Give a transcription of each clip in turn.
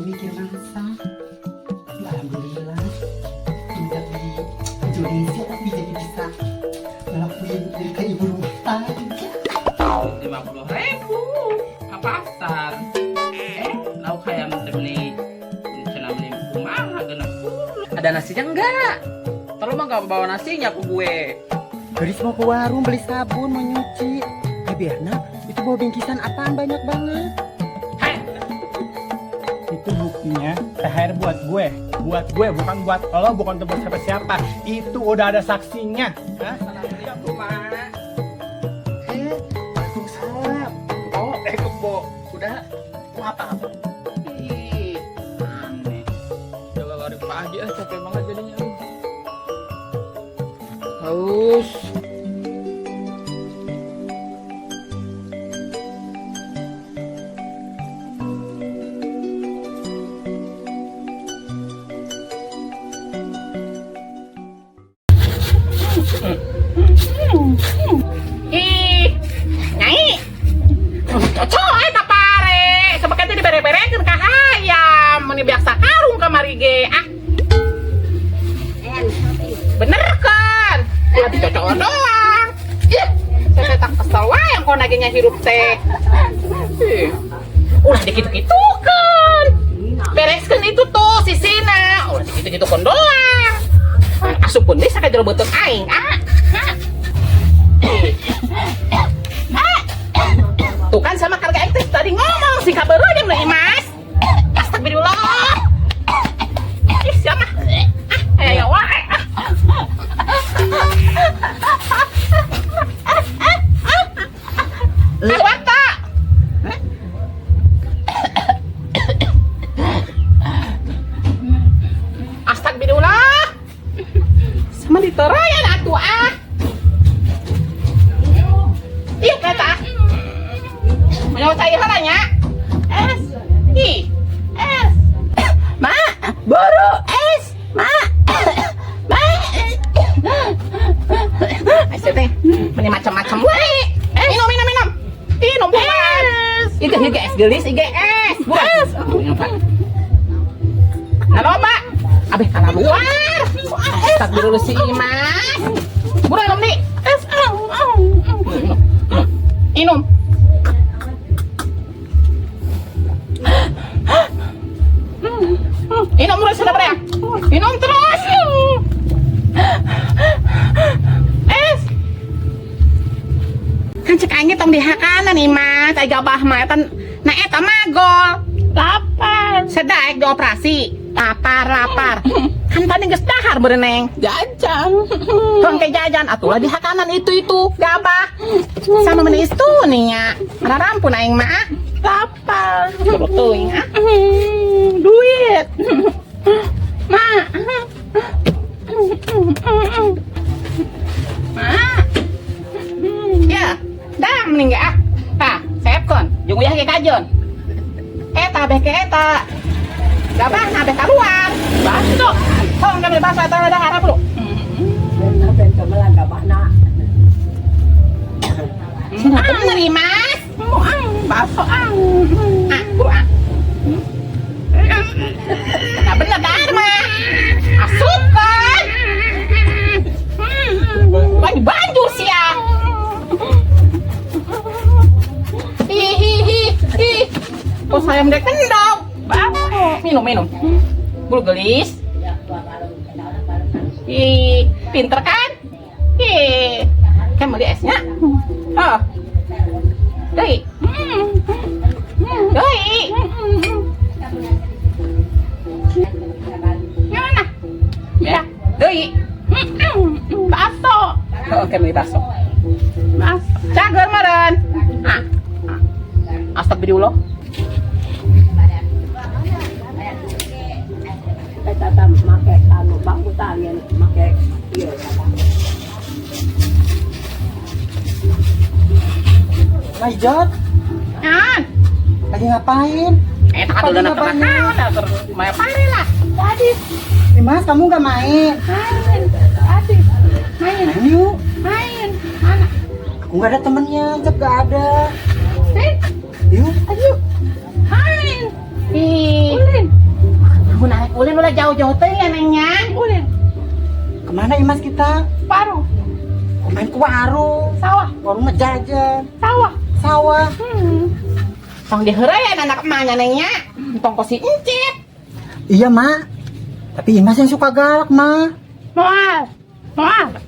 mikir masak. Ya, alhamdulillah tinggal di Indonesia tapi jadi bisa ngelakuin dari kayak ibu rumah tangga. 50.000 ke pasar. Lauk ayam beli cina beli rumah genap puluh. Ada nasinya enggak? Terus mah gak bawa nasinya ke gue. Garis mau ke warung beli sabun mau nyuci. Ya Berna, itu bawa bingkisan apaan banyak banget? Hei, Itu buktinya THR buat gue bukan buat lo, bukan buat siapa-siapa. Itu udah ada saksinya. Hah? ya rumah. Waalaikumsalam. Oh, kebo. Sudah. Mau apa? Ih, aneh. Coba dari pagi capek banget jadinya. Haus. Ih, Nyai. Cocok eta pare. Sabakete dibere-berekeun ka hayam, mun biasa karung kamari ge. Bener kan? Ulah dicocok doang. Ih, saya tak kesel wae yang kau nagenya hirup teh. Ih, ulah dikitu-kitukeun. Bereskeun itu tuh sisina. Ulah dikitu-kitukeun doang. Asupun deh sakit jero beuteung aing. Tuh kan sama karga aktif tadi ngomong si kabar aja nih Mas. Astagfirullah. Ih siapa? Ya wae. Lewat tak? Astagfirullah. Sama diterayan atuh ah. Iya kata. Mau saya halanya. Es. Ih. Es. Ma, buru es. Ma. Ma. Asyik teh. Meni macam-macam wae. Minum. Minum bukan. Itu higa es gelis, higa es. Bukan. Halo, Mbak. Abeh kana luar. Astagfirullah si Mas. Buruan minum, Di. Es. Minum. Minum terus sudah ya? Minum terus. Es. Kan cek aing tong dihakanan nih Mas, ai gabah mah eta na eta magol. Lapar. Sedaek dioperasi. Lapar. Kan tadi geus dahar bereneng. Jajan. Tong ke jajan atulah dihakanan itu gabah. Sama menis itu nih nya. Rampun aing mah. Lapar. Suruh teuing ah. Duit. Ma. Ma. Ya, dah mending ah. Tah, sepkon. Jeung uyah ge kajon. Eta beh ke eta. Gabah na beh kaluar. Baso. Tong kami baso eta ada harap lu. Ben kemelan gabahna. Sina nih Mas. Baso ah. Buru ah. Nah bener dah mah. Asup kan. Banjur sih ya. Hi. Kok saya mendek kendong. Bapak. Minum. Bulu gelis. Ih, pinter kan? Ih, kan beli esnya. Oh. Doi. Gimana? Ya, doi. Baso. Oke, beli baso. Cager meren. Astagfirullah. Kita make anu bambu tangan, make ieu Maijot, lagi ngapain? Tak ada dana pernah main pare lah. Tadi Mas, kamu gak main? main. Tadi main. Main yuk. Main. Mana? Aku gak ada temennya, Cep gak ada. Main. Yuk. Ayo. Main. Ih, Ulin. jauh-jauh teh ya nengnya. Udah. Kemana Imas kita? Baru. Main ke warung. Sawah. Warung ngejajan. Sawah. Sawah. Tong diherayan anak emaknya nengnya. Tong kosi encit. Iya mak. Tapi Imas yang suka galak mak. Moal. Moal.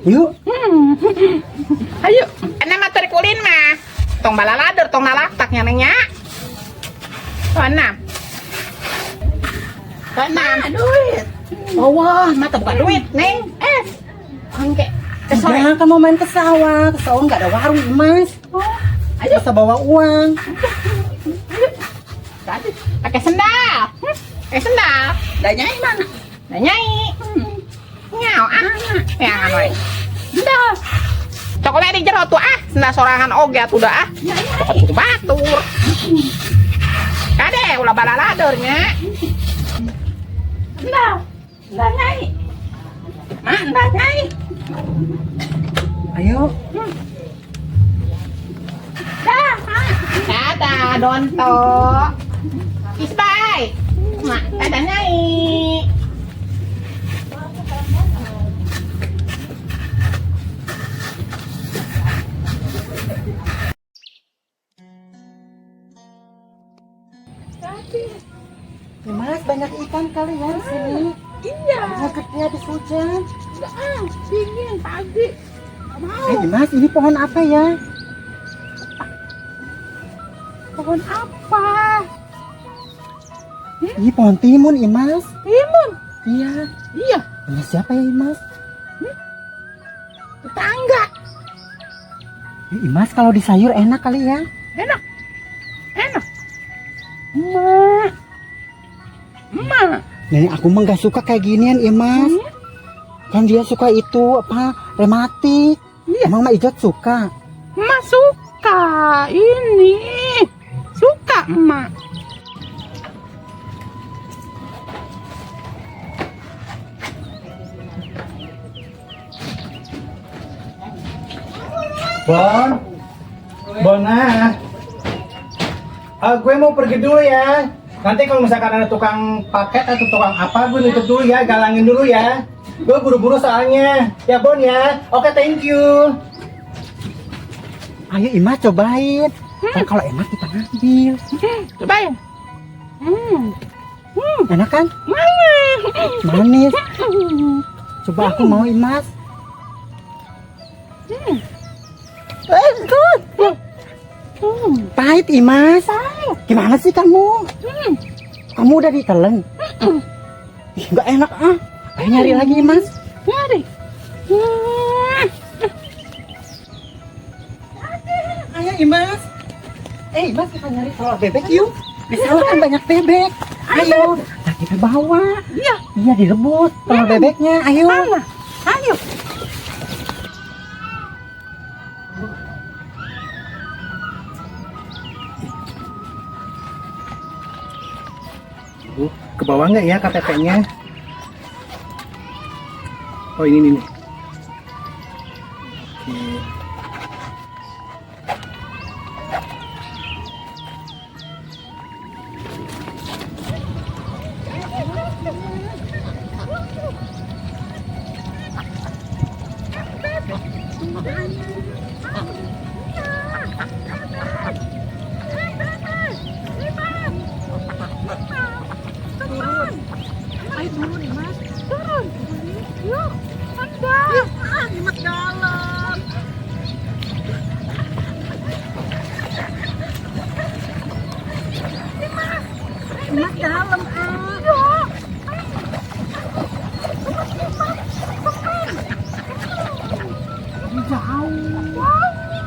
Yuk. Ayo. Enak mah terikulin mah. Tong balalader, tong nalaktaknya nengnya. Enam. Duit. Oh wah, mata bukan duit, Neng. Angke. Jangan kan mau main ke sawah. Ke sawah nggak ada warung Imas. Ayo. Bisa bawa uang. Pakai sendal. Pakai sendal. Dah nyai mana? Dah nyai. Nyau anak. Ya nganoy. Sendal. Coklat di jero tuh sendal sorangan oge atuh dah Coklat batur. Kade ulah balaladernya. Sendal. Sendal nyai. Sendal nyai. Ayo. Dadah, Donto. Isbai. Dadah nyai. Imas banyak ikan kali ya di sini. Iya. Banyak gede habis hujan. Dingin pagi. Imas ini pohon apa ya? Pohon apa? Ini pohon timun Imas. Timun. Iya. Iya. Punya siapa ya Imas? Tetangga. Imas kalau di sayur enak kali ya? Enak. Enak. Emak. Nenek aku mah gak suka kayak ginian Imas. Kan dia suka itu apa rematik. Iya. Emang Mak Ijat suka? Emak suka ini. Suka emak. Bona. Gue mau pergi dulu ya. Nanti kalau misalkan ada tukang paket atau tukang apa, gue nutup dulu ya, galangin dulu ya. Gue buru-buru soalnya. Ya Bon ya. Oke, thank you. Ayo Imas cobain. Kan kalau enak kita ngambil. Cobain. Enak kan? Manis. Coba aku mau Imas. Good. Pahit Imas. Gimana sih kamu? Kamu udah ditelen? Ih, nggak enak ah. Ayo nyari lagi Imas. Nyari. Ayo Imas. Imas kita nyari telur bebek yuk. Di sana kan banyak bebek. Ayo. Nah, kita bawa. Iya. Iya direbus telur bebeknya. Ayo. Ayo. Ke bawah nggak ya KTP-nya? Oh ini nih. Oke.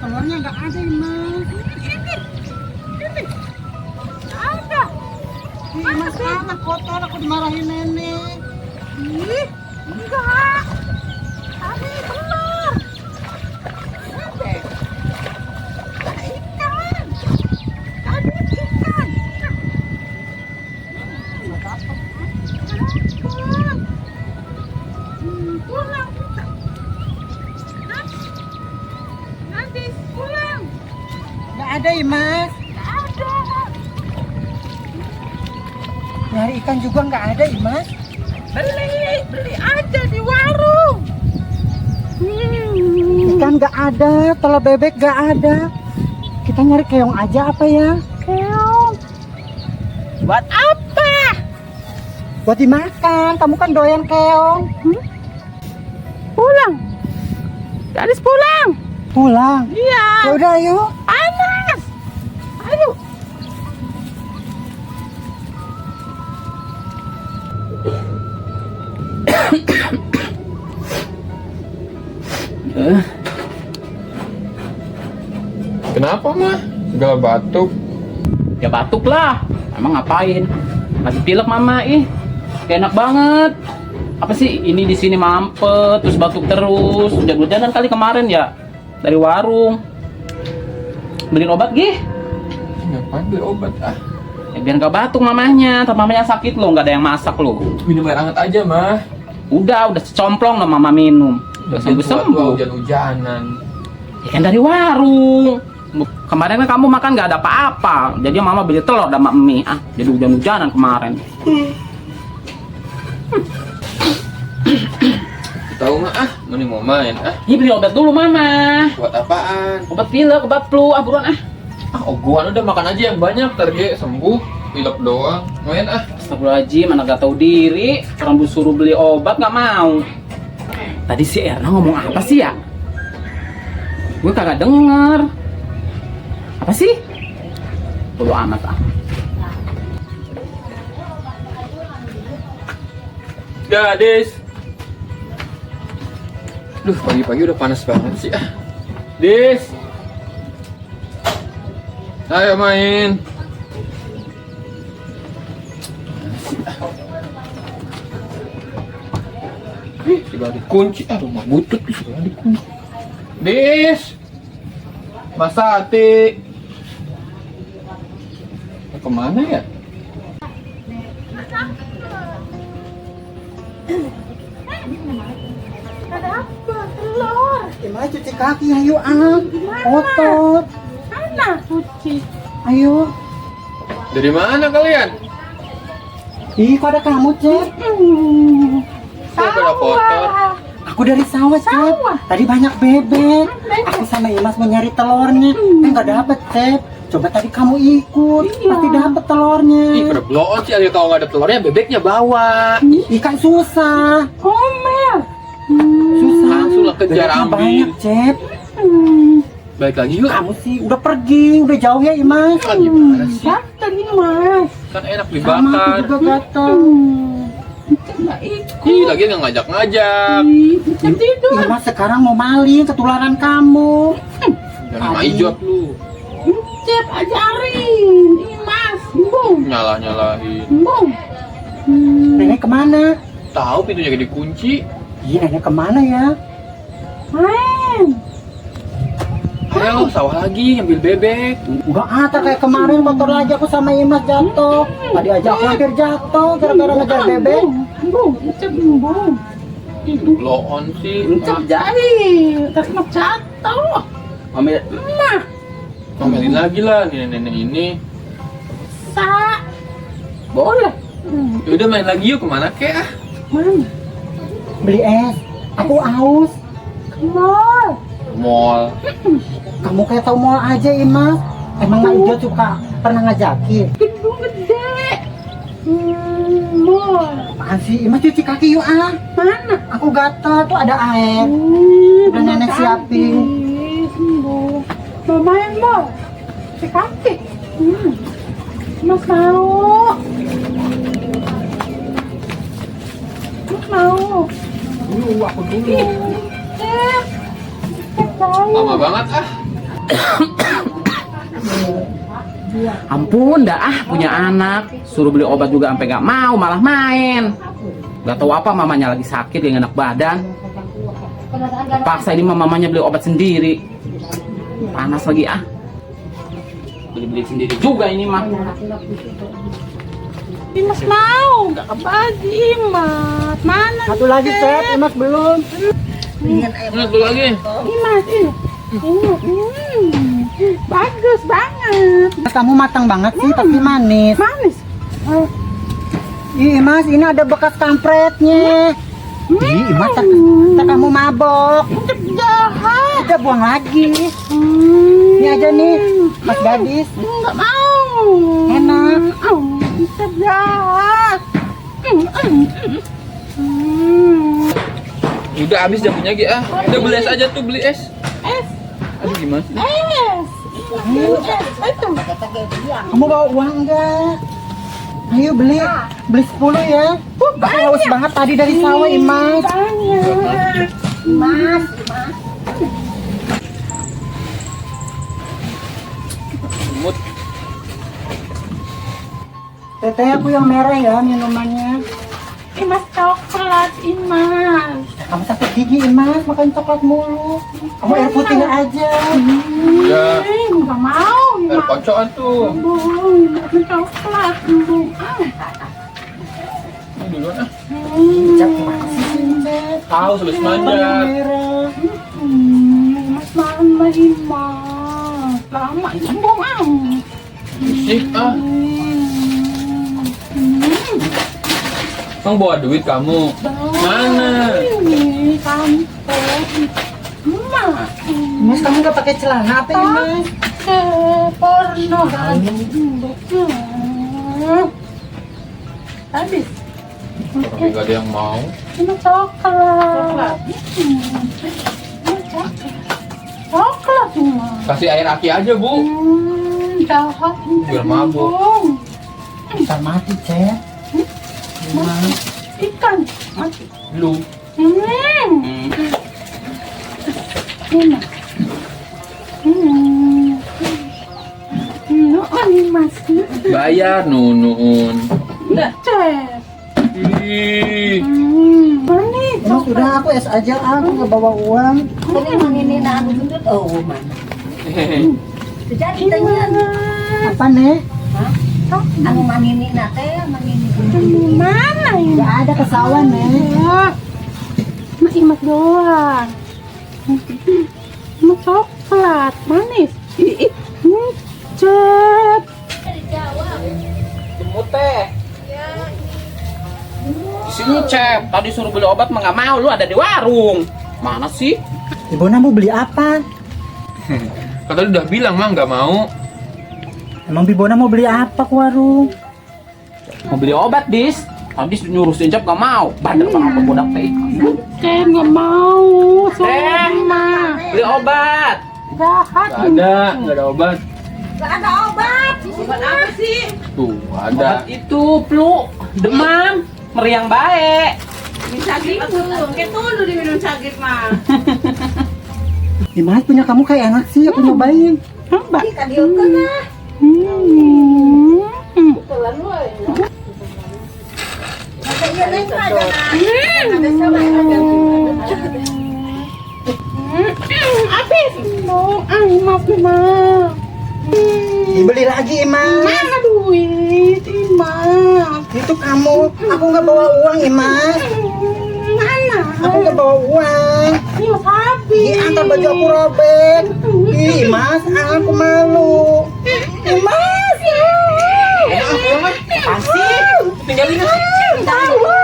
Telurnya nggak ada Imas. Ada. Imas amat kotor aku dimarahin nenek. Ih, enggak. Tadi telur. Ada. Ikan. Tadi ikan. Pulang kita. Nanti pulang. Nggak ada Imas. Ada. Nyari ikan juga nggak ada, Imas. Beli aja di warung. Ikan nggak ada, telur bebek nggak ada. Kita nyari keong aja apa ya? Keong. Buat apa? Buat dimakan. Kamu kan doyan keong. Pulang. Gadis pulang. Pulang. Iya. Ya udah, ayo. Panas. Ayo. Kenapa mah? Segala batuk. Ya batuk lah. Emang ngapain? Lagi pilek mama Kayak enak banget. Apa sih ini di sini mampet terus batuk terus. Hujan-hujanan kali kemarin ya dari warung. Beliin obat gih. Ngapain beli obat ah? Ya, biar nggak batuk mamanya. Ntar mamanya sakit loh, nggak ada yang masak loh. Minum air hangat aja mah. Udah secomplong loh mama minum. Udah sembuh-sembuh. Hujan-hujanan. Ya kan dari warung. Kemarin kan kamu makan nggak ada apa-apa. Jadi mama beli telur sama mie. Jadi hujan-hujanan kemarin. Tahu nggak ah? Mending mau main ah? Ini beli obat dulu mama. Buat apaan? Obat pilek, obat flu, buruan Ah, oguan udah makan aja yang banyak, target sembuh. Pilek doang. Main ah. Astagfirullahaladzim, anak gak tahu diri. Orang suruh beli obat gak mau. Tadi si Erna ngomong apa sih ya? Gue kagak denger. Apa sih? Bodo amat Gadis. Duh, pagi-pagi udah panas banget sih ah. Dis. Ayo main. Sudah dikunci. Rumah butut sudah dikunci. Dis. Mas Sati. Kemana ya? Ada apa? Telur. Imas cuci kaki, ayo kotor. Mana cuci? Ayo. Dari mana kalian? Ih, kok ada kamu, Cep? Kok pada kotor? Aku dari sawah, Cep. Tadi banyak bebek. Aku sama Imas mau nyari telurnya. Nggak dapet, Cep. Coba tadi kamu ikut, pasti dapet telurnya. Ih, pada bloon sih. Kalau nggak ada telurnya, bebeknya bawa. Ikan susah. Komel. Susah. Langsung lah kejar Bebeknya ambil. banyak, Cep. Balik lagi yuk. Kamu sih udah pergi, udah jauh ya, Imas. Ah, gimana sih? Gatel ini mas. Kan enak Sama dibakar. aku juga gatel. Nggak ikut. Ih, lagi nggak ngajak-ngajak. Kita tidur. Imas sekarang mau maling, ketularan kamu. Jangan majok lu. Cep ajarin. Ini mas. Bung. Nyalah-nyalahin. Bung. Nenek kemana? Tahu pintunya dikunci. Iya, nenek kemana ya? Main. Ayo, sawah lagi ambil bebek. Enggak ada kayak kemarin kotor lagi aku sama Imas jatuh. Tadi aja aku hampir jatuh gara-gara ngejar bebek. Bung. Cep bung. Bloon sih. Cep jadi. Tapi mau jatuh. Ambil. Nah. Ngomelin lagi lah nenek-nenek ini. Sa. Boleh. Yaudah main lagi yuk, kemana kek ah? Mana? Beli es. Aku haus. Mall. Mall. Kamu kayak tahu mau aja, Imas. Emang Mak Ijo suka pernah ngajakin. Gedung gede. Mall. Apaan sih? Imas cuci kaki yuk ah. Mana? Aku gatel tuh ada air. Udah nenek siapin. Sembuh. Mama yang mau. Si kaki. Mas mau. Mas mau. Dulu aku dulu. Lama banget ah. Ampun dah punya anak. Suruh beli obat juga sampai gak mau, malah main. Gak tahu apa mamanya lagi sakit yang enak badan. Paksa ini mamanya beli obat sendiri. Panas lagi beli sendiri juga ini mah. Mas mau. Gak kebagi Mas. Mana? Satu lagi, Cep. Imas belum. Satu lagi. Mas ini. Bagus banget. Mas, kamu matang banget sih, tapi manis. Manis. Ih, Mas, ini ada bekas kampretnya. Ih, Mas, tak kamu mabok. Jahat. Udah buang lagi. Ini aja nih, Mas gadis. Enggak mau. Enak. Jahat. Udah habis jamnya Gi ah. Udah beli es aja tuh, beli es. Es. Aduh gimana sih? Es. Itu. Kamu bawa uang enggak? Ayo beli 10 ya. Aku haus banget tadi dari sawah, Imas. Mas, Semut. Teteh aku yang merah ya minumannya. Imas coklat, Imas. Kamu sakit gigi, Imas, makan coklat mulu. Kamu air putihnya aja. Ya, Enggak mau, air Imas. kocokan tuh. Makan coklat. Ini duluan ah. Cak, masih sih, Cak. Tahu sulit Yang manjat. merah. Mas lama, Imas. Lama, sambung am. Musik ah. Emang bawa duit kamu? Mana? Ini kantor. Emak. Mas, kamu nggak pakai celana apa, Imas? Porno kan. Habis. Tapi gak ada yang mau. Ini coklat. Coklat semua. Kasih air aki aja bu. Jahat. Biar mabuk. Ntar mati, Cek. Imas. Ikan. Mati. Lu. Ini. Mas. Bayar nunun. Enggak, Cek. Ih. Mana? Emang sudah aku es aja, aku nggak bawa uang. ini manini na anu gendut oh man. Jadi tanya Apa nih? anu manini na teh manini gendut. Mana ya? Nggak ada ke sawah nih. Masih mas doang. Mas coklat, manis. Cet. Semut teh. Di sini Cep, tadi suruh beli obat mah nggak mau, lu ada di warung. Mana sih? Ibu mau beli apa? Kata lu udah bilang mah nggak mau. Emang Bibona mau beli apa ke warung? Mau beli obat, Dis. Tadi nyuruh si Cep nggak mau. Bandel banget tuh budak teh. Cet nggak mau. Teh, beli obat. Jahat. Nggak ada obat. Gak ada obat. Obat apa sih? Tuh Obat ada. itu flu, demam, meriang baik. Bisa gitu. Itu dulu diminum sakit mah. Imas punya kamu kayak enak sih, aku nyobain. Coba. Di kadieu kana. Kelan we. Masa iya neng aja na. Ada sama Habis. Mau, maaf Imas. Dibeli lagi, Imas. Mana duit, Imas? Itu kamu, aku nggak bawa uang, Imas. Mana? Aku nggak bawa uang. Imas habis. Ih, antar baju aku robek. Ih, Mas, aku malu. Imas. Apaan sih? Tinggalin aja. Tahu.